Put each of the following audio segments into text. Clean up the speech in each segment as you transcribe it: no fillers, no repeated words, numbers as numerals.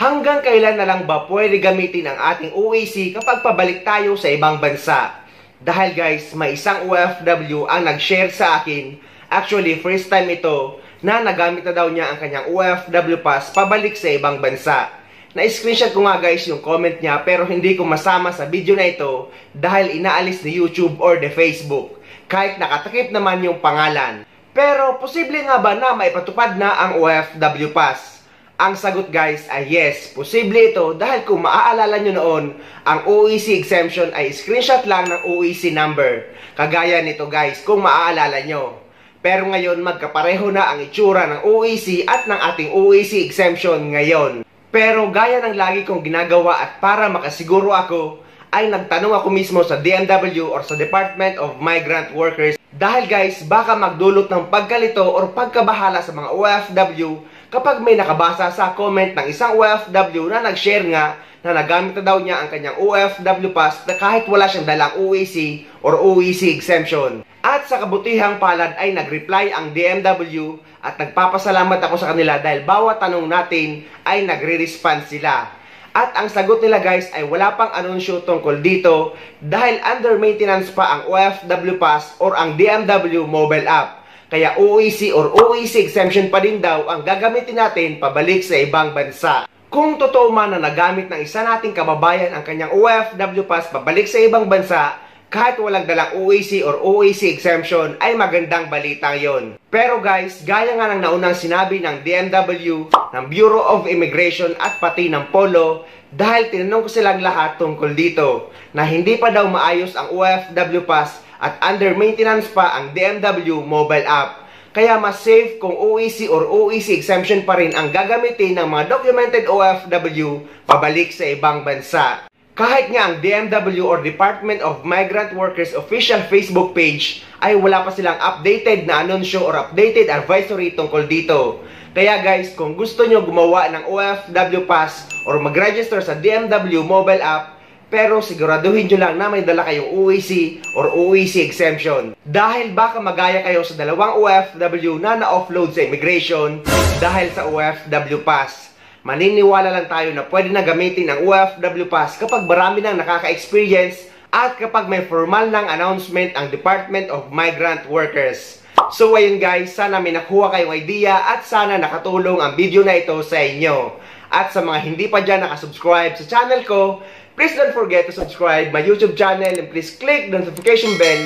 Hanggang kailan na lang ba pwede gamitin ang ating OAC kapag pabalik tayo sa ibang bansa? Dahil guys, may isang OFW ang nag-share sa akin, actually first time ito, na nagamit na daw niya ang kanyang OFW pass pabalik sa ibang bansa. Na-screenshot ko nga guys yung comment niya pero hindi ko masama sa video na ito dahil inaalis ni YouTube or the Facebook, kahit nakatakip naman yung pangalan. Pero posible nga ba na maipatupad na ang OFW pass? Ang sagot guys ay yes, posible ito dahil kung maaalala nyo noon, ang OEC exemption ay screenshot lang ng OEC number. Kagaya nito guys, kung maaalala nyo. Pero ngayon magkapareho na ang itsura ng OEC at ng ating OEC exemption ngayon. Pero gaya ng lagi kong ginagawa at para makasiguro ako, ay nagtanong ako mismo sa DMW or sa Department of Migrant Workers. Dahil guys, baka magdulot ng pagkalito or pagkabahala sa mga OFW kapag may nakabasa sa comment ng isang OFW na nag-share nga na nagamit na daw niya ang kanyang OFW pass na kahit wala siyang dalang OEC or OEC exemption. At sa kabutihang palad ay nag-reply ang DMW at nagpapasalamat ako sa kanila dahil bawat tanong natin ay nagre-respond sila. At ang sagot nila guys ay wala pang anunsyo tungkol dito dahil under maintenance pa ang OFW pass or ang DMW mobile app. Kaya OEC or OEC exemption pa din daw ang gagamitin natin pabalik sa ibang bansa. Kung totoo man na nagamit ng isa nating kababayan ang kanyang OFW pass pabalik sa ibang bansa, kahit walang dalang OEC or OEC exemption ay magandang balita yon. Pero guys, gaya nga ng naunang sinabi ng DMW, ng Bureau of Immigration at pati ng POLO, dahil tinanong ko silang lahat tungkol dito, na hindi pa daw maayos ang OFW pass at under maintenance pa ang DMW mobile app. Kaya mas safe kung OEC or OEC exemption pa rin ang gagamitin ng mga documented OFW pabalik sa ibang bansa. Kahit nga ang DMW or Department of Migrant Workers official Facebook page ay wala pa silang updated na anunsyo or updated advisory tungkol dito. Kaya guys, kung gusto nyo gumawa ng OFW pass or mag-register sa DMW mobile app, pero siguraduhin nyo lang na may dala kayong OEC or OEC exemption. Dahil baka magaya kayo sa dalawang OFW na na-offload sa immigration dahil sa OFW pass. Maniniwala lang tayo na pwede na gamitin ang OFW pass kapag marami nang nakaka-experience at kapag may formal ng announcement ang Department of Migrant Workers. So ayun guys, sana may nakuha kayong idea at sana nakatulong ang video na ito sa inyo. At sa mga hindi pa dyan nakasubscribe sa channel ko, please don't forget to subscribe my YouTube channel and please click the notification bell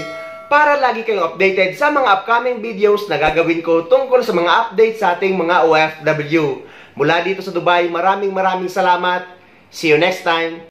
para lagi kayong updated sa mga upcoming videos na gagawin ko tungkol sa mga updates sa ating mga OFW. Mula dito sa Dubai, maraming salamat. See you next time.